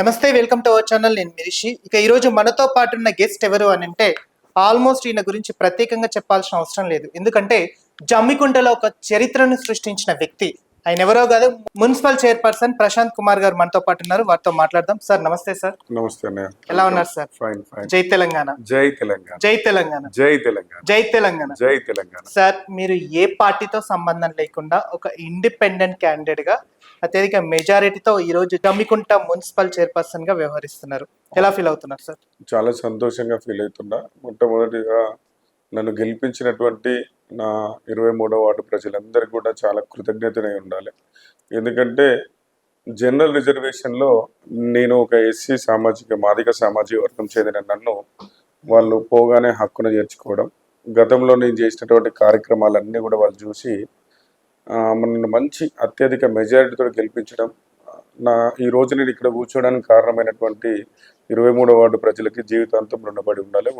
నమస్తే, welcome to our channel. నేను మిరిషి. ఇక ఈరోజు మనతో పాటు ఉన్న గెస్ట్ ఎవరు అని అంటే ఆల్మోస్ట్ ఈయన గురించి ప్రత్యేకంగా చెప్పాల్సిన అవసరం లేదు. ఎందుకంటే జమ్మికుంటలో ఒక చరిత్రను సృష్టించిన వ్యక్తి ఆయన ఎవరో కాదు, మున్సిపల్ చైర్పర్సన్ ప్రశాంత్ కుమార్ గారు మనతో పాటు ఉన్నారు. వారితో మాట్లాడదాం. సార్ నమస్తే. సార్ నమస్తే అన్నయ్య. ఎలా ఉన్నారు సార్? Fine fine. జై తెలంగాణ. జై తెలంగాణ. జై తెలంగాణ. జై తెలంగాణ. జై తెలంగాణ. జై తెలంగాణ. సార్, మీరు ఏ పార్టీతో సంబంధం లేకుండా ఒక ఇండిపెండెంట్ క్యాండిడేట్ గా అత్యధిక మెజారిటీతో ఈ రోజు జమ్మికుంట మున్సిపల్ చైర్పర్సన్ గా వ్యవహరిస్తున్నారు. ఎలా ఫీల్ అవుతున్నారు సార్? చాలా సంతోషంగా ఫీల్ అవుతున్నా. మొట్టమొదటిగా నన్ను గెలిపించినటువంటి నా 23వ వార్డు ప్రజలందరికీ కూడా చాలా కృతజ్ఞతనై ఉండాలి. ఎందుకంటే జనరల్ రిజర్వేషన్లో నేను ఒక ఎస్సీ మాదిగ సామాజిక వర్గం చెందిన నన్ను వాళ్ళు పోగానే హక్కును చేర్చుకోవడం, గతంలో నేను చేసినటువంటి కార్యక్రమాలన్నీ కూడా వాళ్ళు చూసి నన్ను మంచి అత్యధిక మెజారిటీతో గెలిపించడం, ఈ రోజు నేను ఇక్కడ కూర్చోడానికి కారణమైనటువంటి 23వ వార్డు ప్రజలకి జీవితాంతం రుణపడి ఉంటారు.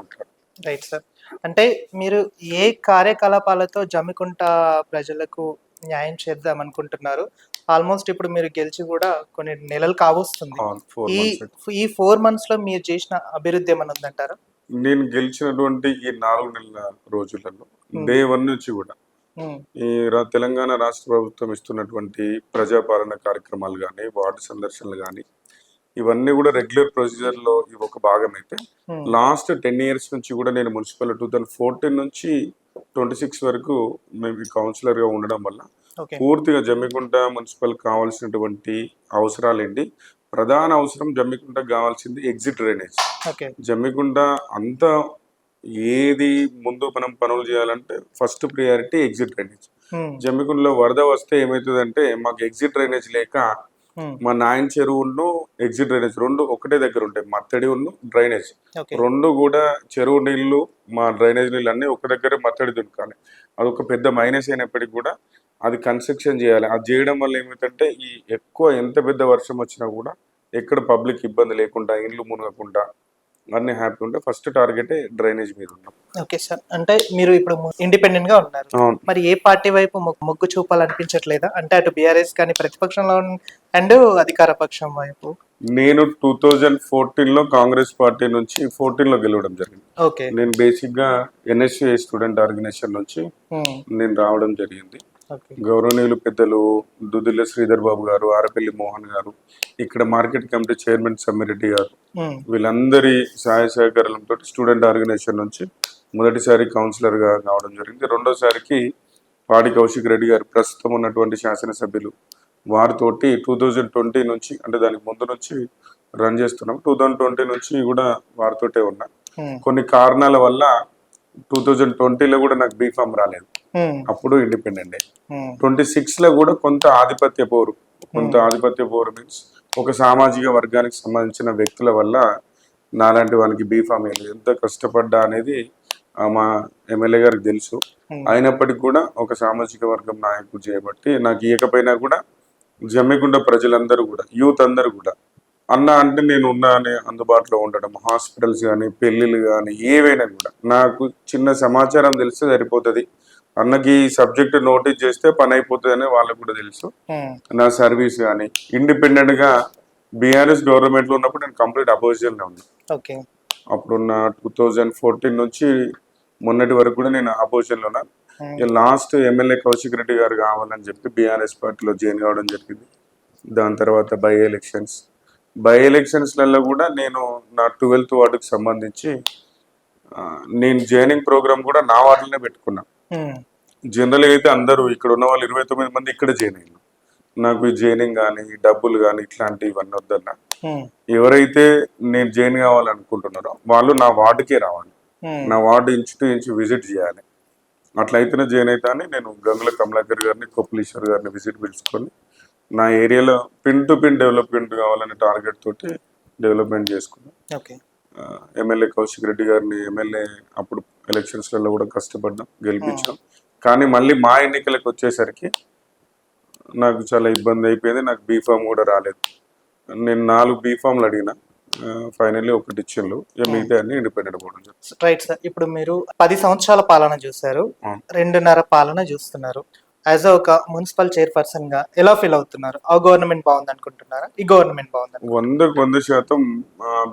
Right sir. అంటే మీరు ఏ కార్యకలాపాలతో జమ్మికుంట ప్రజలకు న్యాయం చేద్దాం అనుకుంటున్నారు? ఆల్మోస్ట్ ఇప్పుడు మీరు గెలిచి కూడా కొన్ని నెలలు కావస్తుంది. ఈ 4 months లో మీరు చేసిన అభివృద్ధి ఏమైనా ఉందంటారా? నేను గెలిచినటువంటి ఈ 4 నెలల రోజులలో డే 1 నుంచి కూడా ఈ తెలంగాణ రాష్ట్ర ప్రభుత్వం ఇస్తున్నటువంటి ప్రజాపాలన కార్యక్రమాలు కానీ, వార్డు సందర్శనలు కానీ, ఇవన్నీ కూడా రెగ్యులర్ ప్రొసీజర్ లో ఇవి ఒక భాగం అయితే, లాస్ట్ 10 years నుంచి కూడా నేను మున్సిపల్ 2014 నుంచి 26 వరకు మేము కౌన్సిలర్ గా ఉండడం వల్ల పూర్తిగా జమ్మికుంట మున్సిపల్ కావాల్సినటువంటి అవసరాలు ఏంటి, ప్రధాన అవసరం జమ్మికుంట కావాల్సింది ఎగ్జిట్ డ్రైనేజ్. జమ్మికుంట అంతా ఏది ముందు మనం పనులు చేయాలంటే ఫస్ట్ ప్రియారిటీ ఎగ్జిట్ డ్రైనేజ్. జమ్మికుంటలో వరద వస్తే ఏమవుతుందంటే మాకు ఎగ్జిట్ డ్రైనేజ్ లేక మా నాయన చెరువును ఎగ్జిట్ డ్రైనేజ్ రెండు ఒకటే దగ్గర ఉంటాయి. మత్తడి డ్రైనేజ్ రెండు కూడా చెరువు నీళ్లు మా డ్రైనేజ్ నీళ్ళు అన్ని ఒక దగ్గర మత్తడి దునకాలి. అదొక పెద్ద మైనస్ అయినప్పటికీ కూడా అది కన్స్ట్రక్షన్ చేయాలి. అది చేయడం వల్ల ఏమైందంటే ఈ ఎక్కువ ఎంత పెద్ద వర్షం వచ్చినా కూడా ఎక్కడ పబ్లిక్ ఇబ్బంది లేకుండా, ఇండ్లు మునగకుండా అన్ని హ్యాపీ ఉంటే ఫస్ట్ టార్గెట్ డ్రైనేజ్ మీద ఉన్నాం. Okay sir. అంటే మీరు ఇప్పుడు ఇండిపెండెంట్ గా ఉన్నారు, మరి ఏ పార్టీ వైపు మొగ్గు చూపాలనిపించట్లేదా? అంటే అటు బీఆర్ఎస్ కానీ ప్రతిపక్షంలో అండ్ అధికార పక్షం వైపు? నేను 2014లో కాంగ్రెస్ పార్టీ నుంచి 14లో గెలవడం జరిగింది. నేను బేసిక్ గా ఎన్ఎస్యుఐ స్టూడెంట్ ఆర్గనైజేషన్ నుంచి నేను రావడం జరిగింది. గౌరవనీయులు పెద్దలు దుద్దిల్ల శ్రీధర్ బాబు గారు, ఆరపల్లి మోహన్ గారు, ఇక్కడ మార్కెట్ కమిటీ చైర్మన్ సమ్మిరెడ్డి గారు, వీళ్ళందరి సహాయ సహకారాలతో స్టూడెంట్ ఆర్గనైజేషన్ నుంచి మొదటిసారి కౌన్సిలర్ గా కావడం జరిగింది. రెండోసారికి పాడి కౌశిక్ రెడ్డి గారు, ప్రస్తుతం ఉన్నటువంటి శాసనసభ్యులు, వారితోటి 2020 నుంచి, అంటే దానికి ముందు నుంచి రన్ చేస్తున్నాం. 2020 నుంచి కూడా వారితోటే ఉన్నా. కొన్ని కారణాల వల్ల 2020లో కూడా నాకు బీఫామ్ రాలేదు, అప్పుడు ఇండిపెండెంట్. 26లో కూడా కొంత ఆధిపత్య పోరు మీన్స్ ఒక సామాజిక వర్గానికి సంబంధించిన వ్యక్తుల వల్ల నాలాంటి వాళ్ళకి బీఫామ్ వేయలేదు. ఎంత కష్టపడ్డా అనేది మా ఎమ్మెల్యే గారికి తెలుసు. అయినప్పటికీ కూడా ఒక సామాజిక వర్గం నాయకుడు చేయబట్టి నాకు ఇవ్వకపోయినా కూడా జమ్మికుంట ప్రజలందరూ కూడా, యూత్ అందరూ కూడా అన్న అంటే నేను ఉన్నానే అందుబాటులో ఉండడం, హాస్పిటల్స్ కానీ, పెళ్లిళ్ళు కానీ, ఏవైనా కూడా నాకు చిన్న సమాచారం తెలిస్తే సరిపోతుంది. అన్నకి సబ్జెక్ట్ నోటీస్ చేస్తే పని అయిపోతుంది అని వాళ్ళకు కూడా తెలుసు. నా సర్వీస్ కానీ ఇండిపెండెంట్ గా బీఆర్ఎస్ గవర్నమెంట్ లో ఉన్నప్పుడు నేను కంప్లీట్ అపోజిషన్ లో ఉన్నా. అప్పుడున్న 2014 నుంచి మొన్నటి వరకు కూడా నేను అపోజిషన్ లో ఉన్నా. లాస్ట్ ఎమ్మెల్యే కౌశిక్ రెడ్డి గారు కావాలని చెప్పి బీఆర్ఎస్ పార్టీలో జాయిన్ కావడం జరిగింది. దాని తర్వాత బై ఎలక్షన్స్లలో కూడా నేను నా 12th వార్డుకి సంబంధించి నేను జాయినింగ్ ప్రోగ్రామ్ కూడా నా వార్డులోనే పెట్టుకున్నా. జనరల్ అయితే అందరూ ఇక్కడ ఉన్న వాళ్ళు 29 మంది ఇక్కడ జాయిన్ అయ్యారు. నాకు ఈ జాయినింగ్ కానీ, డబ్బులు కానీ, ఇట్లాంటివి ఇవన్నీ వద్దన్నా. ఎవరైతే నేను జాయిన్ కావాలనుకుంటున్నారో వాళ్ళు నా వార్డుకే రావాలి, నా ward inch to inch visit చేయాలి. అట్లయితేనే జాయిన్ అవుతా అని నేను గంగుల కమలాకర్ గారిని, కొప్పులీశ్వర్ గారిని విజిట్ పిలుచుకొని నా ఏరియాలో పిన్ టు పిన్ డెవలప్మెంట్ కావాలనే టార్గెట్ తోటి డెవలప్మెంట్ చేసుకున్నాం. ఎమ్మెల్యే కౌశిక్ రెడ్డి గారిని ఎమ్మెల్యే అప్పుడు ఎలక్షన్స్లలో కూడా కష్టపడ్డాం, గెలిపించాం. కానీ మళ్ళీ మా ఎన్నికలకు వచ్చేసరికి నాకు చాలా ఇబ్బంది అయిపోయింది. నాకు బీఫామ్ కూడా రాలేదు. నేను 4 బీఫామ్లు అడిగినా, ఫైనల్లీ ఒకటి ఇచ్చిండ్రు, మిగతా అన్ని ఇండిపెండెంట్ పోవడం. Right sir. ఇప్పుడు మీరు 10 సంవత్సరాల పాలన చూసారు, 2.5 పాలన చూస్తున్నారు. యాజ్ ఒక మున్సిపల్ చైర్పర్సన్ గా ఎలా ఫీల్ అవుతున్నారు? ఆ గవర్నమెంట్ బాగుంది అనుకుంటున్నారా, ఈ గవర్నమెంట్ బాగుంది? 100%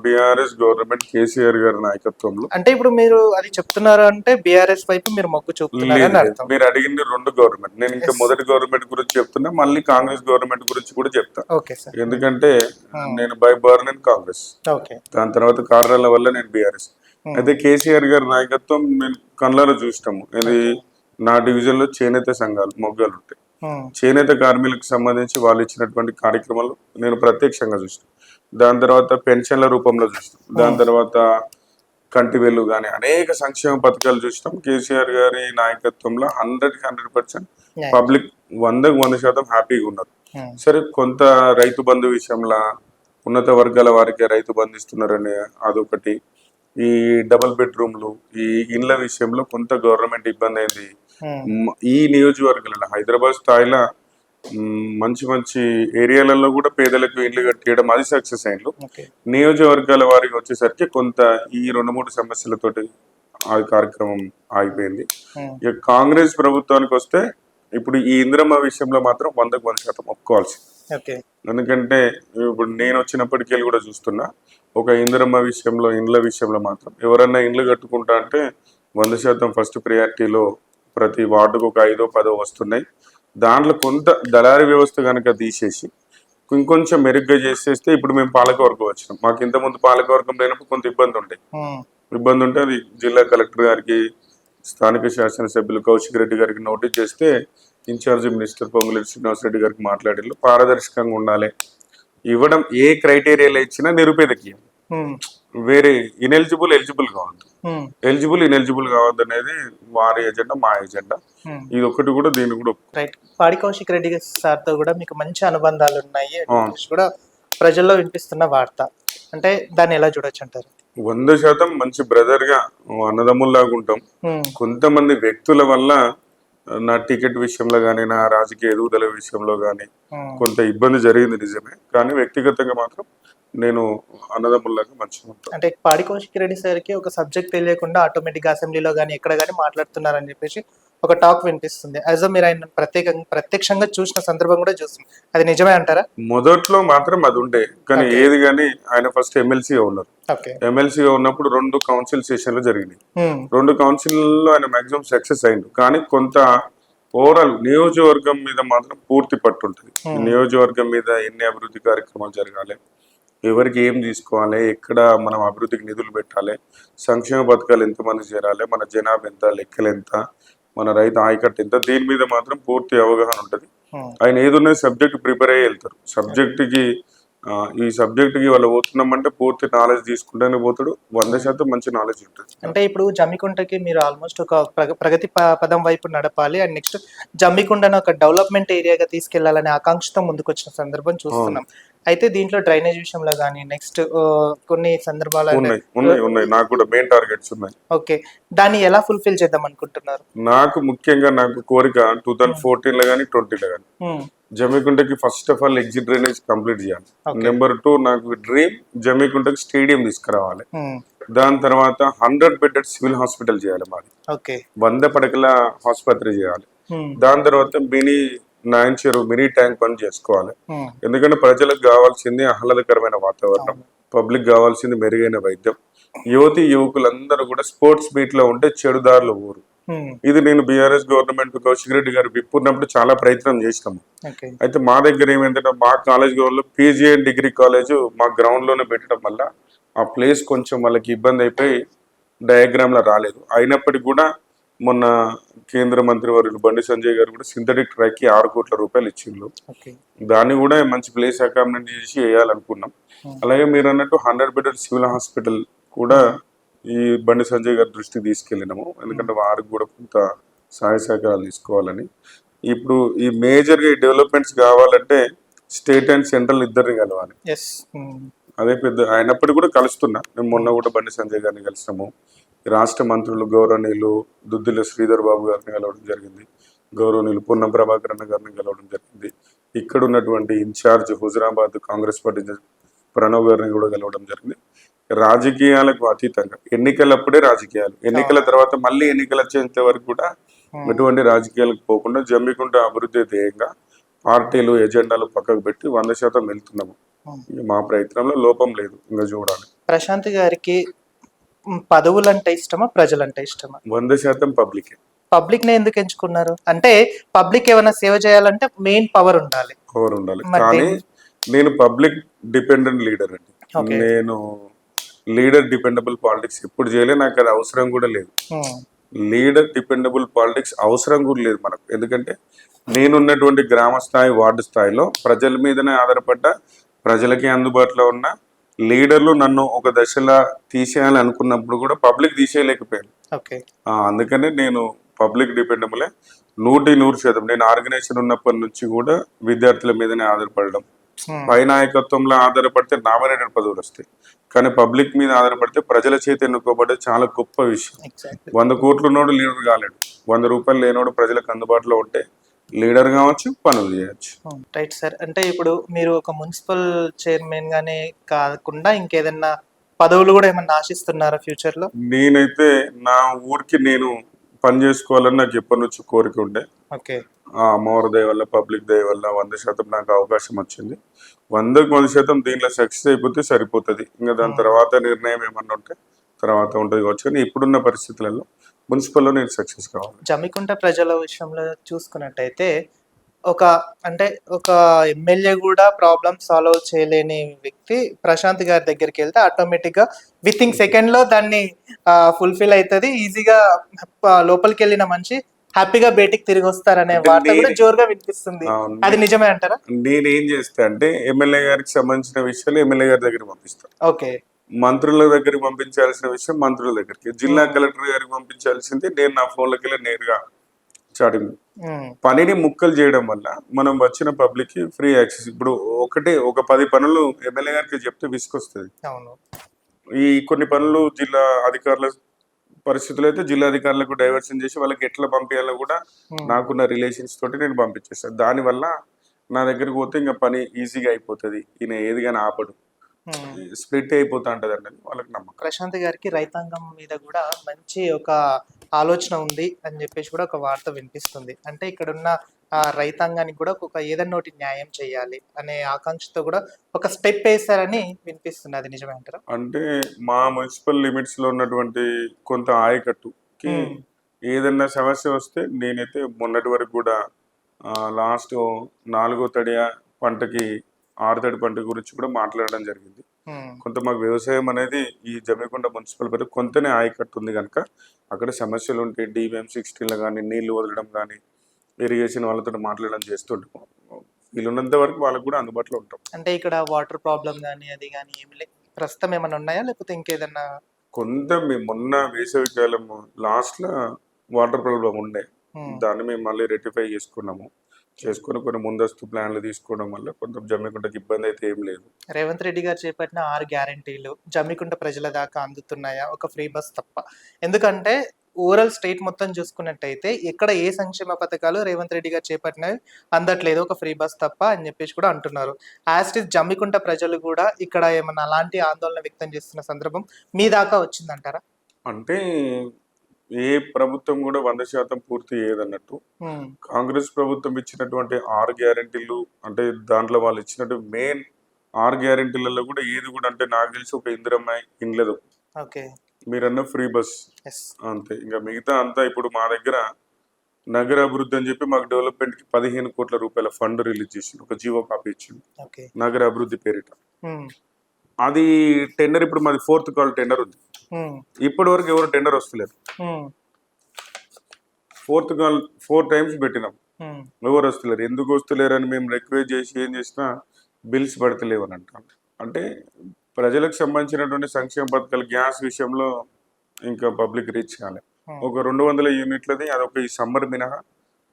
బీఆర్ఎస్ గవర్నమెంట్ కేసీఆర్ గారి నాయకత్వంలో. అంటే ఇప్పుడు మీరు అది చెప్తున్నారు అంటే బీఆర్ఎస్ వైపు మీరు మొగ్గు చూపుతున్నారు లేదు అని లేదు, అర్థం. మీరు అడిగింది 2 గవర్నమెంట్. నేను ఇంకా Yes. మొదటి గవర్నమెంట్ గురించి చెప్తున్నా, మళ్ళీ కాంగ్రెస్ గవర్నమెంట్ గురించి కూడా చెప్తా. Okay sir. ఎందుకంటే నేను by burn in Congress, okay. దాని తర్వాత కారణాల వల్ల నేను బీఆర్ఎస్. అయితే కేసీఆర్ గారి నాయకత్వం నేను కళ్ళలో చూసినాము. ఇది నా డివిజన్ లో చేనేత సంఘాలు మొగ్గాలు ఉంటాయి. చేనేత కార్మికులకు సంబంధించి వాళ్ళు ఇచ్చినటువంటి కార్యక్రమాలు నేను ప్రత్యక్షంగా చూసినాను. దాని తర్వాత పెన్షన్ల రూపంలో చూసినాం. దాని తర్వాత కంటి వెళ్ళు కానీ అనేక సంక్షేమ పథకాలు చూసినాం. కేసీఆర్ గారి నాయకత్వంలో 100% పబ్లిక్ 100% హ్యాపీగా ఉన్నారు. సరే, కొంత రైతు బంధు విషయంలో ఉన్నత వర్గాల వారికి రైతు బంధు ఇస్తున్నారని అదొకటి. ఈ డబుల్ బెడ్రూమ్లు, ఈ ఇండ్ల విషయంలో కొంత గవర్నమెంట్ ఇబ్బంది అయింది. ఈ నియోజకవర్గాలలో హైదరాబాద్ స్థాయిలో మంచి మంచి ఏరియాలలో కూడా పేదలకు ఇండ్లు కట్టేయడం అది సక్సెస్ అయింది. నియోజకవర్గాల వారికి వచ్చేసరికి కొంత ఈ 2-3 సమస్యలతోటి ఆ కార్యక్రమం ఆగిపోయింది. ఇక కాంగ్రెస్ ప్రభుత్వానికి వస్తే ఇప్పుడు ఈ ఇందిరమ్మ విషయంలో మాత్రం 100% ఒప్పుకోవాల్సింది. ఎందుకంటే ఇప్పుడు నేను వచ్చినప్పటికీ కూడా చూస్తున్నా, ఒక ఇందిరమ్మ విషయంలో ఇండ్ల విషయంలో మాత్రం ఎవరన్నా ఇండ్లు కట్టుకుంటా అంటే 100% ఫస్ట్ ప్రియారిటీలో ప్రతి వార్డుకు ఒక 5-10 వస్తున్నాయి. దాంట్లో కొంత దళారీ వ్యవస్థ కనుక తీసేసి ఇంకొంచెం మెరుగ్గా చేసేస్తే, ఇప్పుడు మేము పాలకవర్గం వచ్చినాం. మాకు ఇంతకుముందు పాలకవర్గం లేనప్పుడు కొంత ఇబ్బంది ఉంటే అది జిల్లా కలెక్టర్ గారికి, స్థానిక శాసనసభ్యులు కౌశిక్ రెడ్డి గారికి నోటీస్ చేస్తే ఇన్ఛార్జ్ మినిస్టర్ పొంగులేటి శ్రీనివాస్ రెడ్డి గారికి మాట్లాడారు. పారదర్శకంగా ఉండాలి, ఇవ్వడం ఏ క్రైటీరియాలో ఇచ్చినా నిరుపేదకి, వేరే ఎలిజిబుల్ కావద్దు, ఇనెలిజిబుల్ కావద్దు అనేది వారి ఎజెండా, మా ఎజెండా. ఇది ఒకటి కూడా దీన్ని కూడా రైట్. పాడి కౌశిక్ రెడ్డి సార్ తో కూడా మీకు మంచి అనుబంధాలు ఉన్నాయి కూడా ప్రజల్లో వినిపిస్తున్న వార్త, అంటే దాన్ని ఎలా చూడొచ్చు అంటారు? 100% మంచి బ్రదర్ గా అన్నదమ్ముల్లాగా ఉంటాం. కొంతమంది వ్యక్తుల వల్ల నా టికెట్ విషయంలో గానీ, నా రాజకీయ ఎదుగుదల విషయంలో గానీ కొంత ఇబ్బంది జరిగింది నిజమే. కానీ వ్యక్తిగతంగా మాత్రం నేను అన్నదమ్ముల్లాగా మంచిగా ఉంటాను. అంటే పాడి కౌశిక్ రెడ్డి సార్కి ఒక సబ్జెక్ట్ తెలియకుండా ఆటోమేటిక్ అసెంబ్లీలో కానీ ఎక్కడ కానీ మాట్లాడుతున్నారని చెప్పేసి ఒక టాక్ వినిపిస్తుంది. యాజ్ మీరు ఆయన ప్రత్యక్షంగా చూసిన సందర్భం కూడా చూస్తుంది, అది నిజమే అంటారా? మొదట్లో మాత్రం అది ఉండే, కానీ ఏది కానీ ఆయన ఫస్ట్ ఎమ్మెల్సీగా ఉన్నారు. ఎమ్మెల్సీగా ఉన్నప్పుడు 2 కౌన్సిల్ సెషన్లు జరిగినాయి. 2 కౌన్సిల్లో ఆయన మాక్సిమం సక్సెస్ అయింది. కానీ కొంత ఓవరాల్ నియోజకవర్గం మీద మాత్రం పూర్తి పట్టు ఉంటుంది. నియోజకవర్గం మీద ఎన్ని అభివృద్ధి కార్యక్రమాలు జరగాలి, ఎవరికి ఏం తీసుకోవాలి, ఎక్కడ మనం అభివృద్ధికి నిధులు పెట్టాలి, సంక్షేమ పథకాలు ఎంతమంది చేరాలి, మన జనాభా ఎంత, లెక్కలు ఎంత, మన రైతు ఆయకట్టు ఎంత, దీని మీద మాత్రం పూర్తి అవగాహన ఉంటుంది. ఆయన ఏదున్నా సబ్జెక్ట్ ప్రిపేర్ అయ్యి వెళ్తారు. ఈ సబ్జెక్ట్కి వాళ్ళు పోతున్నామంటే పూర్తి నాలెడ్జ్ తీసుకుంటూనే పోతాడు. 100% మంచి నాలెడ్జ్ ఉంటుంది. అంటే ఇప్పుడు జమ్మికుంటకి మీరు ఆల్మోస్ట్ ఒక ప్రగతి పదం వైపు నడపాలి అండ్ నెక్స్ట్ జమ్మికుంటను ఒక డెవలప్మెంట్ ఏరియాగా తీసుకెళ్లాలనే ఆకాంక్షతో ముందుకు వచ్చిన సందర్భం చూస్తున్నాం. అయితే దీంట్లో డ్రైనేజ్ విషయంలో కానీ నెక్స్ట్ కొన్ని సందర్భాలు ఉన్నాయి. నాకు కూడా మెయిన్ టార్గెట్స్ ఉన్నాయి. ఓకే, దాన్ని ఎలా ఫుల్ఫిల్ చేద్దాం అనుకుంటున్నారు? నాకు ముఖ్యంగా కోరిక 2014లో కానీ 20లో కానీ జమ్మికుంటకి first of all exit drainage complete చేయాలి. నెంబర్ 2 నాకు డ్రీమ్ జమ్మికుంటకి స్టేడియం తీసుకురావాలి. దాని తర్వాత 100 బెడెడ్ సివిల్ హాస్పిటల్ చేయాలి మాది. 100 పడకల ఆసుపత్రి చేయాలి. దాని తర్వాత మినీ ట్యాంక్ పని చేసుకోవాలి. ఎందుకంటే ప్రజలకు కావాల్సింది ఆహ్లాదకరమైన వాతావరణం, పబ్లిక్ కావాల్సింది మెరుగైన వైద్యం. యువకులందరూ కూడా స్పోర్ట్స్ మీట్ లో ఉంటే చెడుదారులు ఊరు. ఇది నేను బీఆర్ఎస్ గవర్నమెంట్ కౌశిక్ రెడ్డి గారు విప్పున్నప్పుడు చాలా ప్రయత్నం చేసినాము. అయితే మా దగ్గర ఏమైందంటే మా కాలేజ్ లో పీజీఎన్ డిగ్రీ కాలేజ్ మా గ్రౌండ్ లోనే పెట్టడం వల్ల ఆ ప్లేస్ కొంచెం వాళ్ళకి ఇబ్బంది అయిపోయి డయాగ్రామ్ లో రాలేదు. అయినప్పటికీ కూడా మొన్న కేంద్ర మంత్రి వర్యులు బండి సంజయ్ గారు కూడా సింథటిక్ ట్రాక్ కి 6 కోట్ల రూపాయలు ఇచ్చిండ్రు. దాన్ని కూడా మంచి ప్లేస్ అకామిడేట్ చేసి వేయాలనుకున్నాం. అలాగే మీరు అన్నట్టు 100 బెడెడ్ సివిల్ హాస్పిటల్ కూడా ఈ బండి సంజయ్ గారి దృష్టికి తీసుకెళ్ళినాము. ఎందుకంటే వారికి కూడా కొంత సహాయ సహకారాలు తీసుకోవాలని. ఇప్పుడు ఈ మేజర్ గా డెవలప్మెంట్స్ కావాలంటే స్టేట్ అండ్ సెంట్రల్ ఇద్దరిని కలవాలి. అదే పెద్ద అయినప్పటికీ కూడా కలుస్తున్నా. మేము మొన్న కూడా బండి సంజయ్ గారిని కలిసినాము. రాష్ట్ర మంత్రులు గౌరవనీయులు దుద్దిల శ్రీధర్ బాబు గారిని కలవడం జరిగింది. గౌరవనీయులు పొన్నం ప్రభాకర్ గారిని కలవడం జరిగింది. ఇక్కడ ఉన్నటువంటి ఇన్ఛార్జ్ హుజరాబాద్ కాంగ్రెస్ పార్టీ ప్రణవ్ గారిని కూడా కలవడం జరిగింది. రాజకీయాలకు అతీతంగా ఎన్నికలప్పుడే రాజకీయాలు, ఎన్నికల తర్వాత మళ్ళీ ఎన్నికలు వచ్చేంత వరకు కూడా ఎటువంటి రాజకీయాలకు పోకుండా జమ్మికుంట అభివృద్ధి ధ్యేయంగా పార్టీలు ఎజెండాలు పక్కకు పెట్టి 100% వెళ్తున్నాము. మా ప్రయత్నంలో లోపం లేదు, ఇంకా చూడాలి. ప్రశాంత్ గారికి పదవులంటే ఇష్టమా, ప్రజలంటే ఇష్టమా? 100% పబ్లికే. పబ్లిక్ ని ఎందుకు ఎంచుకున్నారు? అంటే పబ్లిక్ ఏమైనా సేవ చేయాలంటే మెయిన్ పవర్ ఉండాలి. కానీ నేను పబ్లిక్ డిపెండెంట్ లీడర్ అండి. నేను లీడర్ డిపెండబుల్ పాలిటిక్స్ ఎప్పుడు చేయలేదు, నాకు అది అవసరం కూడా లేదు. లీడర్ డిపెండబుల్ పాలిటిక్స్ అవసరం కూడా లేదు మనకు. ఎందుకంటే నేనున్నటువంటి గ్రామ స్థాయి, వార్డు స్థాయిలో ప్రజల మీదనే ఆధారపడ్డ, ప్రజలకి అందుబాటులో ఉన్న లీడర్లు నన్ను ఒక దశలా తీసేయాలి అనుకున్నప్పుడు కూడా పబ్లిక్ తీసేయలేకపోయాను. అందుకనే నేను పబ్లిక్ డిపెండబులే 100%. నేను ఆర్గనైజేషన్ ఉన్నప్పటి నుంచి కూడా విద్యార్థుల మీదనే ఆధారపడడం, పై నాయకత్వంలో ఆధారపడితే నామినేటెడ్ పదవులు వస్తాయి, కానీ పబ్లిక్ మీద ఆధారపడితే ప్రజల చేతి ఎన్నుకోబడే చాలా గొప్ప విషయం. 100 కోట్లు ఉన్నోడు లీడర్ కాలేడు, 100 రూపాయలు లేనోడు ప్రజలకు అందుబాటులో ఉంటే లీడర్ కావచ్చు, పనులు చేయొచ్చు. Right sir. అంటే ఇప్పుడు మీరు ఒక మున్సిపల్ చైర్మన్ గానే కాకుండా ఇంకేదన్నా పదవులు కూడా ఏమన్నా ఆశిస్తున్నారా ఫ్యూచర్ లో? నేనైతే నా ఊరికి నేను పని చేసుకోవాలని నాకు ఎప్పటి నుంచి కోరిక ఉండే. అమ్మవారి దయ వల్ల, పబ్లిక్ దయ వల్ల 100% నాకు అవకాశం వచ్చింది. 100% దీనిలో సక్సెస్ అయిపోతే సరిపోతుంది. ఇంకా దాని తర్వాత నిర్ణయం ఏమన్నా ఉంటే తర్వాత ఉంటుంది కావచ్చు, కానీ ఇప్పుడున్న పరిస్థితులలో మున్సిపల్లో నేను సక్సెస్ కావాలి. జమ్మికుంట ప్రజల విషయంలో చూసుకున్నట్టయితే ఒక ఎమ్మెల్యే కూడా ప్రాబ్లమ్ సాల్వ్ చేయలేని వ్యక్తి ప్రశాంత్ గారి దగ్గరికి వెళ్తే ఆటోమేటిక్ గా విత్ ఇన్ సెకండ్ లో దాన్ని ఫుల్ఫిల్ అవుతుంది, ఈజీగా లోపలికి వెళ్ళిన మనిషి హ్యాపీగా బయటికి తిరిగి వస్తారనే వార్త కూడా జోరుగా వినిపిస్తుంది. అది నిజమే అంటారా? నేనేం చేస్తా అంటే ఎమ్మెల్యే గారికి సంబంధించిన విషయాలు ఎమ్మెల్యే గారి దగ్గర పంపిస్తాను. మంత్రుల దగ్గరికి పంపించాల్సిన విషయం మంత్రుల దగ్గరికి, జిల్లా కలెక్టర్ గారికి పంపించాల్సింది నేను నా ఫోన్లోకి వెళ్ళి నేరుగా చాటింగ్. పనిని ముక్కలు చేయడం వల్ల మనం వచ్చిన పబ్లిక్ కి ఫ్రీ యాక్సెస్. ఇప్పుడు ఒక 10 పనులు ఎమ్మెల్యే గారికి చెప్తే విసుకొస్తుంది. ఈ కొన్ని పనులు జిల్లా అధికారుల పరిస్థితులు అయితే జిల్లా అధికారులకు డైవర్షన్ చేసి వాళ్ళకి ఎట్లా పంపించాలో కూడా నాకున్న రిలేషన్స్ తోటి నేను పంపించేస్తాను. దానివల్ల నా దగ్గరికి పోతే ఇంకా పని ఈజీగా అయిపోతుంది, ఈయన ఏది కానీ ఆపడు, స్ప్లిట్ అయిపోతా ఉంటది అన్నది వాళ్ళకి నమ్మకం. ప్రశాంత్ గారికి రైతాంగం మీద కూడా మంచి ఒక ఆలోచన ఉంది అని చెప్పేసి కూడా ఒక వార్త వినిపిస్తుంది. అంటే ఇక్కడ ఉన్న రైతాంగానికి కూడా ఏదన్నా ఒకటి న్యాయం చేయాలి అనే ఆకాంక్షతో కూడా ఒక స్టెప్ వేస్తారని వినిపిస్తుంది. అది నిజమే అంటారా? అంటే మా మున్సిపల్ లిమిట్స్ లో ఉన్నటువంటి కొంత ఆయకట్టుకి ఏదన్నా సమస్య వస్తే నేనైతే మొన్నటి వరకు కూడా లాస్ట్ 4వ తడి పంటకి 6వ తడి పంట గురించి కూడా మాట్లాడడం జరిగింది. కొంత మాకు వ్యవసాయం అనేది ఈ జమ్మికుంట మున్సిపల్ పరిధి కొంతనే ఆయకట్టు ఉంది కనుక అక్కడ సమస్యలు ఉంటే DBM-16లో కానీ నీళ్లు వదలడం కానీ ఇరిగేషన్ వాళ్ళతో మాట్లాడడం చేస్తుంటాం. వీళ్ళున్నంత వరకు వాళ్ళకు కూడా అందుబాటులో ఉంటాం. అంటే ఇక్కడ వాటర్ ప్రాబ్లం కానీ అది కానీ ఏమి లేదు ప్రస్తుతం ఏమైనా ఉన్నాయా, లేకపోతే ఇంకేదన్నా? కొంత మేము మొన్న వేసవి కాలం లాస్ట్ లో వాటర్ ప్రాబ్లం ఉండే, దాన్ని మేము మళ్ళీ రెక్టిఫై చేసుకుని కొన్ని ముందస్తు ప్లాన్లు తీసుకోవడం వల్ల కొంత జమ్మికుంటకి ఇబ్బంది అయితే ఏం లేదు. రేవంత్ రెడ్డి గారు చేపట్టిన 6 గ్యారంటీలు జమ్మికుంట ప్రజల దాకా అందుతున్నాయా? ఒక ఫ్రీ బస్ తప్ప. ఎందుకంటే ఓవరాల్ స్టేట్ మొత్తం చూసుకున్నట్టయితే ఎక్కడ ఏ సంక్షేమ పథకాలు రేవంత్ రెడ్డి గారు చేపట్టినవి అందట్లేదు, ఒక ఫ్రీ బస్ తప్ప అని చెప్పేసి కూడా అంటున్నారు. యాజ్ ఇట్ జమ్మికుంట ప్రజలు కూడా ఇక్కడ ఏమన్నా అలాంటి ఆందోళన వ్యక్తం చేస్తున్న సందర్భం మీ దాకా వచ్చిందంటారా? అంటే ఏ ప్రభుత్వం కూడా 100% పూర్తి చేయదన్నట్టు కాంగ్రెస్ ప్రభుత్వం ఇచ్చినటువంటి 6 గ్యారెంటీలు, అంటే దాంట్లో వాళ్ళు ఇచ్చినట్టు మెయిన్ 6 గ్యారెంటీలలో కూడా ఏది కూడా అంటే నాకు తెలిసి ఒక ఇందిరమ్మ ఇన్లేదు, మీరన్న ఫ్రీ బస్ అంతే. ఇంకా మిగతా అంతా ఇప్పుడు మా దగ్గర నగర అభివృద్ధి అని చెప్పి మాకు డెవలప్మెంట్ కి 15 కోట్ల రూపాయల ఫండ్ రిలీజ్ చేసింది, ఒక జీవో కాపీ ఇచ్చింది నగర అభివృద్ధి పేరిట. అది టెండర్ ఇప్పుడు మాది 4th కాల్ టెండర్ ఉంది, ఇప్పటి వరకు ఎవరు టెండర్ వస్తలేరు. 4th కాల్ 4 times పెట్టినాం, ఎవరు వస్తలేరు. ఎందుకు వస్తలేరు అని మేము రిక్వెస్ట్ చేసి ఏం చేసినా బిల్స్ పడతలేవు అని అంటాం. అంటే ప్రజలకు సంబంధించినటువంటి సంక్షేమ పథకాలు గ్యాస్ విషయంలో ఇంకా పబ్లిక్ రీచ్ కాలే. ఒక 200 యూనిట్లది అదొక ఈ సమ్మర్ మినహా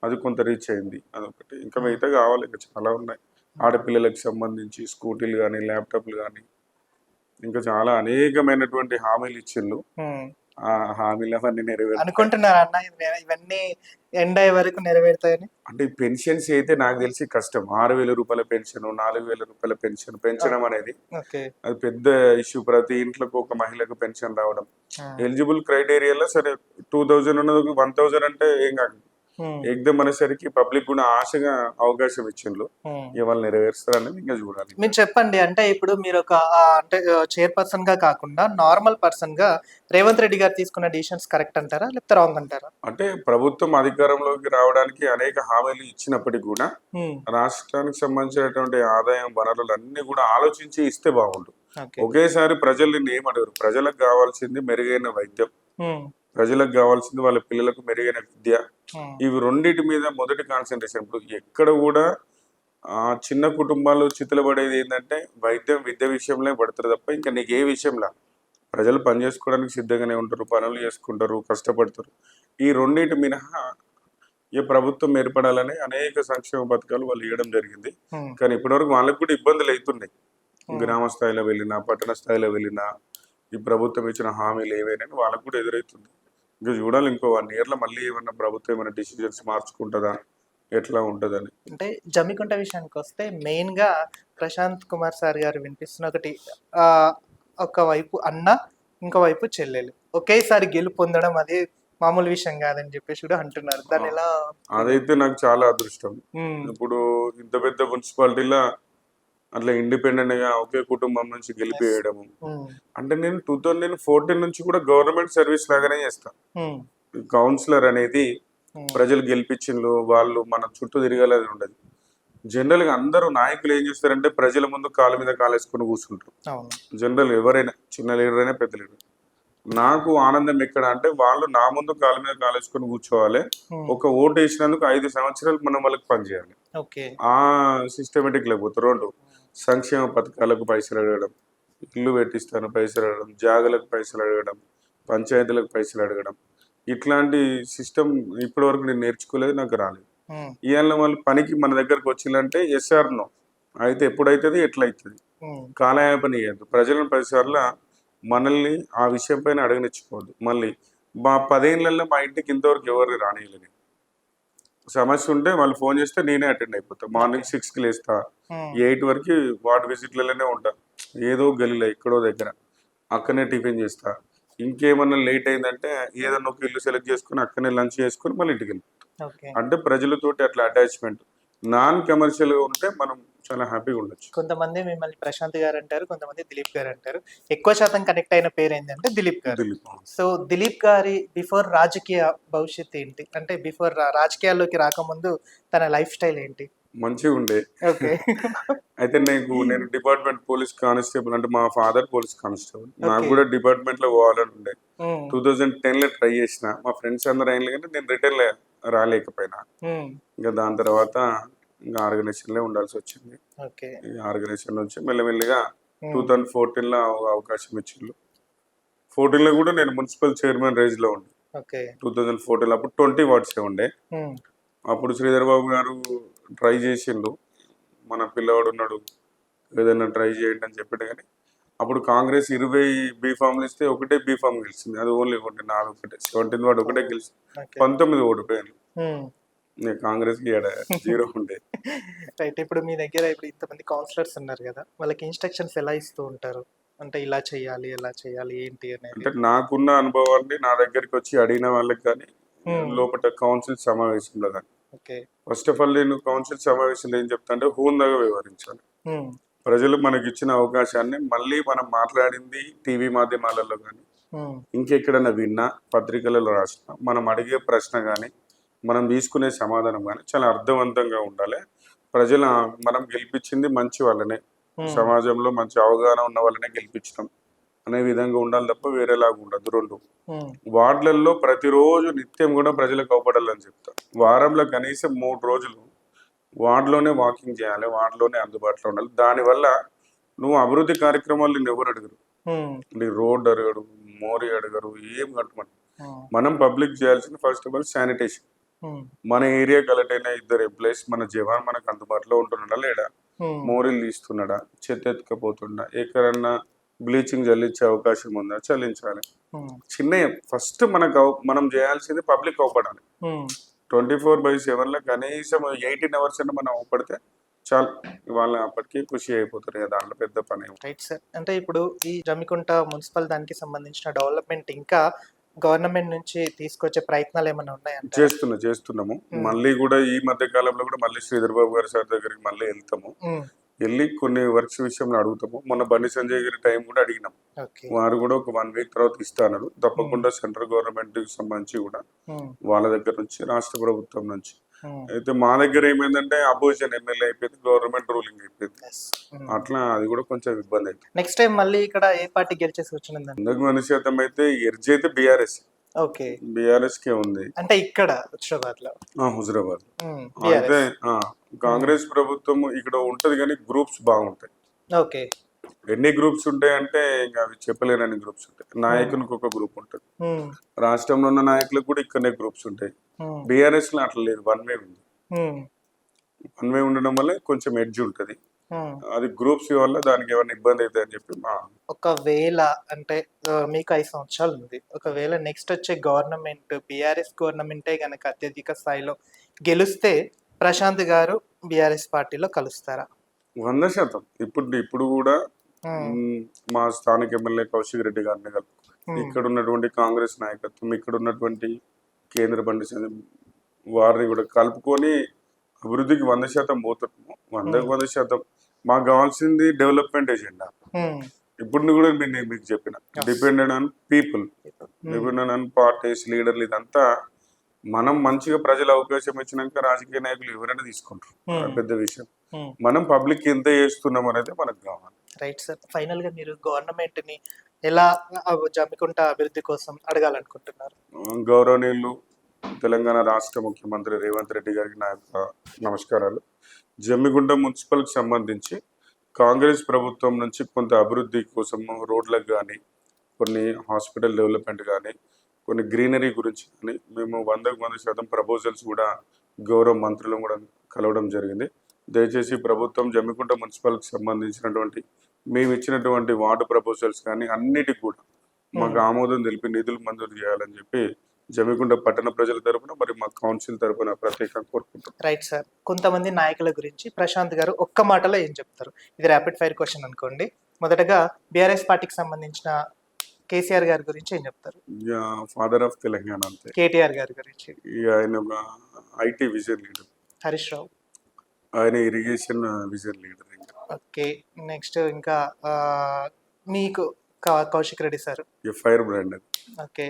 అది కొంత రీచ్ అయింది, అదొకటి. ఇంకా మిగతా కావాలి, ఇంకా చాలా ఉన్నాయి. ఆడపిల్లలకు సంబంధించి స్కూటీలు కానీ ల్యాప్టాప్లు కానీ ఇంకా చాలా అనేకమైనటువంటి హామీలు ఇచ్చిండ్రు. ఆ హామీలు అవన్నీ నెరవేరు అనుకుంటున్నారు అన్న ఇవన్నీ ఎండ్ అయ్యే వరకు నెరవేరుతాయని? అంటే పెన్షన్స్ అయితే నాకు తెలిసి కష్టం. 6,000 రూపాయల పెన్షన్, 4,000 రూపాయల పెన్షన్ పెంచడం అనేది ఓకే. అది పెద్ద ఇష్యూ. ప్రతి ఇంట్లోకి ఒక మహిళకు పెన్షన్ రావడం, ఆ. ఎలిజిబుల్ క్రైటీరియాలో సరే 2,000 ఉన్నది 1,000 అంటే ఏం కాదు. ఉమ్. ఎగ్దమ్ అనేసరికి పబ్లిక్ కూడా ఆశగా అవకాశం ఇచ్చిండ్రు. ఉమ్. ఇవాళ నెరవేరుస్తారనేది ఇంకా చూడాలి. మీరు చెప్పండి, అంటే ఇప్పుడు మీరు ఒక అంటే చైర్పర్సన్ గా కాకుండా నార్మల్ పర్సన్ గా రేవంత్ రెడ్డి గారు తీసుకున్న డిసిషన్స్ కరెక్ట్ అంటారా లేకపోతే రాంగ్ అంటారా? అంటే ప్రభుత్వం అధికారంలోకి రావడానికి అనేక హామీలు ఇచ్చినప్పటికీ కూడా ఉమ్. రాష్ట్రానికి సంబంధించినటువంటి ఆదాయం వనరులు అన్ని కూడా ఆలోచించి ఇస్తే బాగుంటుంది. ఓకే. ఒకేసారి ప్రజలు నిన్ను ఏమడగరు. ప్రజలకు కావాల్సింది మెరుగైన వైద్యం, ఉమ్. ప్రజలకు కావాల్సింది వాళ్ళ పిల్లలకు మెరుగైన విద్య. ఉమ్. ఇవి రెండింటి మీద మొదటి కాన్సన్ట్రేషన్. ఇప్పుడు ఎక్కడ కూడా చిన్న కుటుంబాలు చితులబడేది ఏంటంటే వైద్యం విద్య విషయంలో పడతారు తప్ప ఇంకా నీకు ఏ విషయంలో. ప్రజలు పని చేసుకోవడానికి సిద్ధంగానే ఉంటారు, పనులు చేసుకుంటారు, కష్టపడతారు. ఈ రెండింటి మినహా ఏ ప్రభుత్వం ఏర్పడాలని అనేక సంక్షేమ పథకాలు వాళ్ళు ఇవ్వడం జరిగింది. ఉమ్. కానీ ఇప్పటివరకు వాళ్ళకు కూడా ఇబ్బందులు అవుతున్నాయి. ఉమ్. గ్రామ స్థాయిలో వెళ్ళినా, పట్టణ స్థాయిలో వెళ్ళినా ఈ ప్రభుత్వం ఇచ్చిన హామీలు ఏవైనా వాళ్ళకు కూడా ఎదురవుతుంది. ఇంకా చూడాలి ఇంకో 1 yearలో మళ్ళీ ఏమన్నా ప్రభుత్వం ఏమైనా డిసిజన్స్ మార్చుకుంటుందా, ఎట్లా ఉంటుందని. అంటే జమ్మికుంట విషయానికి వస్తే మెయిన్ గా ప్రశాంత్ కుమార్ సార్ గారు వినిపిస్తున్న ఒకటి, ఒక వైపు అన్న, ఇంకో వైపు చెల్లెలు ఒకేసారి గెలుపు పొందడం అది మామూలు విషయం కాదని చెప్పేసి కూడా అంటున్నారు. దాన్ని ఎలా? అదైతే నాకు చాలా అదృష్టం. ఉమ్. ఇప్పుడు ఇంత పెద్ద మున్సిపాలిటీలో అట్లా ఇండిపెండెంట్ గా ఒకే కుటుంబం నుంచి గెలిపేయడము ఉమ్. అంటే నేను 2014 నుంచి కూడా గవర్నమెంట్ సర్వీస్ లాగానే చేస్తాను. ఉమ్. కౌన్సిలర్ అనేది ఉమ్. ప్రజలు గెలిపించిండ్రు, వాళ్ళు మన చుట్టూ తిరగలేదు ఉండదు. జనరల్ గా అందరూ నాయకులు ఏం చేస్తారంటే ప్రజల ముందు కాళ్ళ మీద కాలేసుకొని కూర్చుంటారు. అవును. జనరల్ ఎవరైనా, చిన్న లీడర్ అయినా పెద్ద లీడర్. నాకు ఆనందం ఎక్కడ అంటే వాళ్ళు నా ముందు కాళ్ళ మీద కాలేసుకొని కూర్చోవాలి. ఉమ్. ఒక ఓటు వేసినందుకు 5 సంవత్సరాలు మనం వాళ్ళకి పనిచేయాలి. ఓకే. ఆ సిస్టమేటిక్ లేకపోతే 2 సంక్షేమ పథకాలకు పైసలు అడగడం, ఇల్లు పెట్టిస్తాను పైసలు అడగడం, జాగలకు పైసలు అడగడం, పంచాయతీలకు పైసలు అడగడం, ఇట్లాంటి సిస్టమ్ ఇప్పటి వరకు నేను నేర్చుకోలేదు, నాకు రాలేదు. ఉమ్. ఇవాళ వాళ్ళు పనికి మన దగ్గరకు వచ్చిందంటే ఎస్ఆర్ నో అయితే ఎప్పుడైతుంది, ఎట్లయితుంది, ఉమ్. కాలయాపన చేయద్దు. ప్రజలను 10 సార్లు మనల్ని ఆ విషయం పైన అడగనిచ్చుకోవద్దు. మళ్ళీ మా 10 ఏళ్లలో మా ఇంటికి ఇంతవరకు ఎవరిని రానియలేదు. సమస్య ఉంటే వాళ్ళు ఫోన్ చేస్తే నేనే అటెండ్ అయిపోతా. మార్నింగ్ 6కి లేస్తా, 8 వరకు వార్డ్ విజిట్లలోనే ఉంటా. ఏదో గలీలో ఎక్కడో దగ్గర అక్కడనే టిఫిన్ చేస్తా. ఇంకేమన్నా లేట్ అయిందంటే ఏదన్నా ఒక ఇల్లు సెలెక్ట్ చేసుకుని అక్కడనే లంచ్ చేసుకుని మళ్ళీ ఇంటికి వెళ్ళిపోతాం. ఓకే. అంటే ప్రజలతోటి అట్లా అటాచ్మెంట్. నాన్ కమర్షియల్గా ఉంటే మనం చాలా హ్యాపీగా ఉండొచ్చు. కొంతమంది మిమ్మల్ని ప్రశాంత్ గారు అంటారు, కొంతమంది దిలీప్ గారు అంటారు. ఎక్కువ శాతం కనెక్ట్ అయిన పేరు ఏంటంటే దిలీప్ గారు. సో దిలీప్ గారి బిఫోర్ రాజకీయ భవిష్యత్తు ఏంటి, అంటే బిఫోర్ రాజకీయాల్లోకి రాకముందు తన లైఫ్ స్టైల్ ఏంటి? మంచిగా ఉండే. ఓకే. అయితే నేను డిపార్ట్మెంట్ పోలీస్ కానిస్టేబుల్, అంటే మా ఫాదర్ పోలీస్ కానిస్టేబుల్. నాకు కూడా డిపార్ట్మెంట్ లో పోవాలని ఉండే. 2010లో ట్రై చేసిన. మా ఫ్రెండ్స్ అందరూ అయిన కానీ నేను రిటర్న్ రాలేకపోయినా. ఇంకా దాని తర్వాత ఇంకా ఆర్గనైజేషన్ లో ఉండాల్సి వచ్చింది. ఈ ఆర్గనైజేషన్ నుంచి మెల్లమెల్లిగా 2014లో అవకాశం ఇచ్చిండ్రు. 14లో కూడా నేను మున్సిపల్ చైర్మన్ రేంజ్ లో ఉండే. 2014 అప్పుడు 20 వార్డ్స్ ఉండే. అప్పుడు శ్రీధర్ బాబు గారు ట్రై చేసిండు, మన పిల్లవాడు ఉన్నాడు ఏదైనా ట్రై చేయండి అని చెప్పాడు. కానీ అప్పుడు కాంగ్రెస్ 20 బీఫామ్లు ఇస్తే ఒకటే బీఫామ్ గెలిచింది. అది ఓన్లీ ఒకటి, నాది ఒకటే, 17 వార్డు ఒకటే గెలిచింది. 19 ఓడిపోయాను. కాంగ్రెస్ కి 0 ఉండే. రైట్. ఇప్పుడు మీ దగ్గర ఇప్పుడు ఇంతమంది కౌన్సిలర్స్ ఉన్నారు కదా, వాళ్ళకి ఇన్స్ట్రక్షన్స్ ఎలా ఇస్తూ ఉంటారు? అంటే ఇలా చేయాలి, ఎలా చేయాలి, ఏంటి అనేది. అంటే నాకున్న అనుభవాన్ని నా దగ్గరికి వచ్చి అడిగిన వాళ్ళకి కానీ లోపల కౌన్సిల్ సమావేశంలో కానీ ఫస్ట్ ఆఫ్ ఆల్ నేను కౌన్సిల్ సమావేశంలో ఏం చెప్తా అంటే హోందాగా వ్యవహరించాలి. ప్రజలు మనకి ఇచ్చిన అవకాశాన్ని మళ్ళీ మనం మాట్లాడింది టీవీ మాధ్యమాలలో కానీ ఇంకెక్కడన్నా విన్నా, పత్రికలలో రాసినా, మనం అడిగే ప్రశ్న కానీ మనం తీసుకునే సమాధానం కానీ చాలా అర్థవంతంగా ఉండాలి. మనం గెలిపించింది మంచి వాళ్ళనే, సమాజంలో మంచి అవగాహన ఉన్న వాళ్ళనే గెలిపించడం అనే విధంగా ఉండాలి తప్ప వేరేలాగా ఉండదు. 2 వార్డులలో ప్రతిరోజు నిత్యం కూడా ప్రజలకు అవపడాలని చెప్తా. వారంలో కనీసం 3 రోజులు వార్డులోనే వాకింగ్ చేయాలి, వార్డులోనే అందుబాటులో ఉండాలి. దానివల్ల నువ్వు అభివృద్ధి కార్యక్రమాలు నేను ఎవరు అడగరు, నీ రోడ్డు అడగరు, మోరీ అడగరు, ఏం కట్టమని. మనం పబ్లిక్ చేయాల్సిన ఫస్ట్ ఆఫ్ ఆల్ శానిటేషన్. మన ఏరియా కలెక్ట్ అయిన 2 ఎంప్లాయీస్ మన జవాన్ మనకు అందుబాటులో ఉంటున్నాడా లేడా, మోరీలు తీస్తున్నాడా, చెత్త ఎత్తుకపోతుండా, ఎక్కడన్నా బ్లీచింగ్ చల్లించే అవకాశం ఉందా, చల్లించాలి. చిన్న ఫస్ట్ మనం చేయాల్సింది పబ్లిక్ అవపడాలి. 24/7 కనీసం 18 అవర్స్ అని మనం అవపడితే చాలు, వాళ్ళు అప్పటికి ఖుషి అయిపోతారు కదా, దాంట్లో పెద్ద పని. Right sir. అంటే ఇప్పుడు ఈ జమ్మికుంట మున్సిపల్ దానికి సంబంధించిన డెవలప్మెంట్ ఇంకా గవర్నమెంట్ నుంచి తీసుకొచ్చే ప్రయత్నాలు ఏమైనా ఉన్నాయంటే? చేస్తున్నాము. మళ్ళీ కూడా ఈ మధ్య కాలంలో కూడా మళ్ళీ శ్రీధర్ బాబు గారి సార్ దగ్గరికి మళ్ళీ వెళ్తాము, వెళ్ళి కొన్ని వర్క్స్ విషయంలో అడుగుతాము. మొన్న బండి సంజయ్ గారి టైం కూడా అడిగినాం, వారు కూడా ఒక 1 వీక్ తర్వాత ఇస్తాను. తప్పకుండా సెంట్రల్ గవర్నమెంట్ కి సంబంధించి కూడా వాళ్ళ దగ్గర నుంచి, రాష్ట్ర ప్రభుత్వం నుంచి. అయితే మా దగ్గర ఏమైందంటే అపోజిషన్ ఎమ్మెల్యే అయిపోయింది, గవర్నమెంట్ రూలింగ్ అయిపోయింది, అట్లా అది కూడా కొంచెం ఇబ్బంది అయింది. నెక్స్ట్ టైం మళ్ళీ ఇక్కడ ఏ పార్టీ గెలిచే సూచన ఉందండి? 100% అయితే ఎర్జీ అయితే బీఆర్ఎస్. ఓకే, బీఆర్ఎస్ కే ఉంది. అంటే ఇక్కడ హుజరాబాద్ లో? హుజరాబాద్ అయితే కాంగ్రెస్ ప్రభుత్వం ఇక్కడ ఉంటది కానీ గ్రూప్స్ బాగుంటాయి. ఓకే, ఎన్ని గ్రూప్స్ ఉంటాయి అంటే ఇంకా అవి చెప్పలేనన్ని గ్రూప్స్ ఉంటాయి. నాయకునికి ఒక గ్రూప్ ఉంటుంది, రాష్ట్రంలో ఉన్న నాయకులకు కూడా ఇక్కడనే గ్రూప్స్ ఉంటాయి. బీఆర్ఎస్ లో అట్లా లేదు, వన్ వే ఉంది. వన్ వే ఉండడం వల్ల కొంచెం ఎడ్జ్ ఉంటది, అది గ్రూప్స్ వల్ల దానికి ఏమైనా ఇబ్బంది అవుతుంది అని చెప్పి ఒకవేళ అంటే మీకు 5 సంవత్సరాలు ఉంది, ఒకవేళ నెక్స్ట్ వచ్చే గవర్నమెంట్ బీఆర్ఎస్ గవర్నమెంటే గనక అత్యధిక స్థాయిలో గెలిస్తే ప్రశాంత్ గారు బీఆర్ఎస్ పార్టీలో కలుస్తారా? 100%. ఇప్పుడు కూడా మా స్థానిక ఎమ్మెల్యే కౌశిక్ రెడ్డి గారిని కలుపు, ఇక్కడ ఉన్నటువంటి కాంగ్రెస్ నాయకత్వం, ఇక్కడ ఉన్నటువంటి కేంద్ర బండి వారిని కూడా కలుపుకొని అభివృద్ధికి 100% పోతున్నాము. 100% మాకు కావాల్సింది డెవలప్మెంట్ ఎజెండా. ఇప్పుడు కూడా నేను మీకు చెప్పిన, dependent on people, dependent on parties, లీడర్లు, ఇదంతా మనం మంచిగా ప్రజల అవకాశం ఇచ్చినాక రాజకీయ నాయకులు ఎవరైనా తీసుకుంటారు, పెద్ద విషయం. మనం పబ్లిక్ ఎంత చేస్తున్నాం అనేది మనకు కావాలి. Right sir. ఫైనల్ గా మీరు గవర్నమెంట్ ని ఎలా జమ్మికుంట అభివృద్ధి కోసం అడగాలనుకుంటున్నారు? గౌరవనీయులు తెలంగాణ రాష్ట్ర ముఖ్యమంత్రి రేవంత్ రెడ్డి గారికి నా యొక్క నమస్కారాలు. జమ్మిగుంట మున్సిపల్కి సంబంధించి కాంగ్రెస్ ప్రభుత్వం నుంచి కొంత అభివృద్ధి కోసం రోడ్లకు కానీ, కొన్ని హాస్పిటల్ డెవలప్మెంట్ కానీ, కొన్ని గ్రీనరీ గురించి కానీ మేము 100% ప్రపోజల్స్ కూడా గౌరవ మంత్రులను కూడా కలవడం జరిగింది. దయచేసి ప్రభుత్వం జమ్మికుంట మున్సిపల్కి సంబంధించినటువంటి మేము ఇచ్చినటువంటి వార్డు ప్రపోజల్స్ కానీ అన్నిటికి కూడా మాకు ఆమోదం తెలిపి నిధులు మంజూరు చేయాలని చెప్పి జమ్మికుంట పట్టణ ప్రజల తరపున, మరి మా కౌన్సిల్ తరపున ప్రత్యేకంగా కోరుకుంటాం. Right sir. కొంతమంది నాయకుల గురించి ప్రశాంత్ గారు ఒక్క మాటలో ఏం చెప్తారు? ఇది ర్యాపిడ్ ఫైర్ క్వశ్చన్ అనుకోండి. మొదటగా బీఆర్ఎస్ పార్టీకి సంబంధించిన కేసీఆర్ గారి గురించి ఏం చెప్తారు? Father of Telangana. అంతే. కేటీఆర్ గారి గురించి? ఆయన IT vision leader. Harish Rao? ఆయన irrigation vision leader. Okay, next ఇంకా మీకు Kaushik Reddy sir? Fire brand. Okay,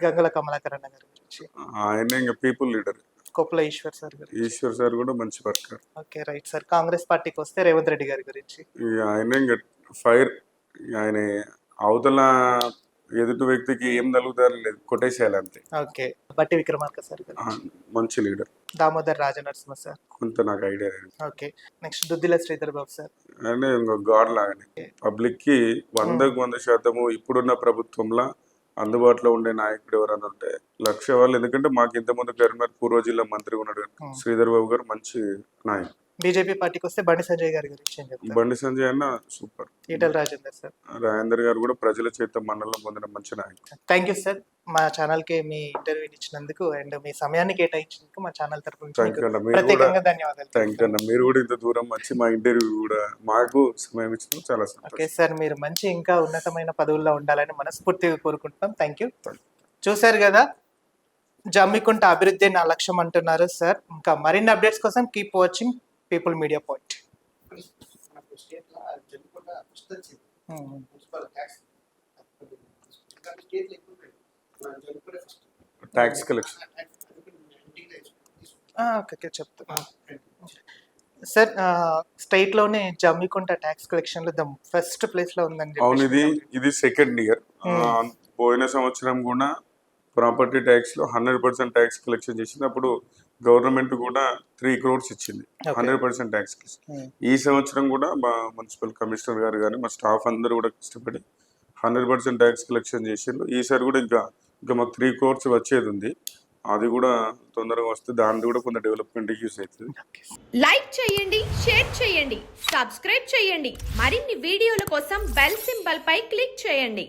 Gangula Kamalakar అన్న గారి గురించి? ఆయన ఇంకా people leader. Koppula Eshwar sir గారు? ఈశ్వర్ సార్ కూడా మంచి worker. Okay, right sir. Congress పార్టీకి వస్తే రేవంత్ రెడ్డి గారి గురించి? ఆయన ఇంకా ఫైర్, ఆయన అవతల ఎదుటి వ్యక్తికి ఏం తగులుతారు లేదు, కొట్టేసేయాలి అంతే. ఓకే, బట్టి విక్రమార్క సార్ గారు? మంచి లీడర్. దామోదర్ రాజనరసింహ సార్? కొంత నాకు idea. Okay, next Duddila Sridhar Babu sir? అంటే ఇంకొక గాడ్ లాగానే పబ్లిక్ కి 100% ఇప్పుడున్న ప్రభుత్వంలో అందుబాటులో ఉండే నాయకుడు ఎవరన్నా ఉంటే 1,00,000 వాళ్ళు. ఎందుకంటే మాకు ఇంతకుముందు కరీంనగర్ పూర్వ జిల్లా మంత్రి ఉన్నాడు శ్రీధర్ బాబు గారు, మంచి నాయకుడు. బీజేపీ పార్టీకి వస్తే బండి సంజయ్ గారి గురించి? బండి సంజయ్ అన్న సూపర్. ఈటల రాజేందర్ సార్? రాజేందర్ గారు కూడా ప్రజల చేత మన్నల్లో పొందిన మంచి నాయకుడు. థ్యాంక్ యూ సార్, మా ఛానల్ కి మీ ఇంటర్వ్యూ ఇచ్చినందుకు అండ్ మీ సమయాన్ని కేటాయించినందుకు మా ఛానల్ తరఫున ప్రత్యేకంగా ధన్యవాదాలు. Thank you. మీరు కూడా ఇంత దూరం వచ్చి మా ఇంటర్వ్యూ కూడా మాకు సమయం ఇచ్చినందుకు చాలా సంతోషం. ఓకే సార్, మీరు మంచి ఇంకా ఉన్నతమైన పదవుల్లో ఉండాలని మనస్ఫూర్తిగా కోరుకుంటున్నాం. Thank you. చూసారు కదా, జమ్మికుంట అభివృద్ధి నా లక్ష్యం అంటున్నారు సార్. ఇంకా మరిన్ని అప్డేట్స్ కోసం keep watching people media point. Tax collection చెప్తా సార్. స్టేట్ లోనే జమ్మికుంట ట్యాక్స్ కలెక్షన్ లో ఫస్ట్ ప్లేస్ లో ఉందని. అవును, ఇది సెకండ్ ఇయర్. పోయిన సంవత్సరం కూడా ప్రాపర్టీ ట్యాక్స్ లో 100% ట్యాక్స్ కలెక్షన్ చేసింది. అప్పుడు గవర్నమెంట్ కూడా 3 crores ఇచ్చింది 100% ట్యాక్స్. ఈ సంవత్సరం కూడా మా మున్సిపల్ కమిషనర్ గారు కానీ మా స్టాఫ్ అందరూ కూడా కష్టపడి 100% ట్యాక్స్ కలెక్షన్ చేసిండ్రు. ఈసారి కూడా ఇంకా మాకు 3 crores వచ్చేది ఉంది. అది కూడా తొందరగా వస్తే దాన్ని కూడా కొంత డెవలప్మెంట్ యూస్ అవుతుంది. లైక్ చేయండి, షేర్ చేయండి, సబ్స్క్రైబ్ చేయండి. మరిన్ని వీడియోల కోసం బెల్ సింబల్ పై క్లిక్ చేయండి.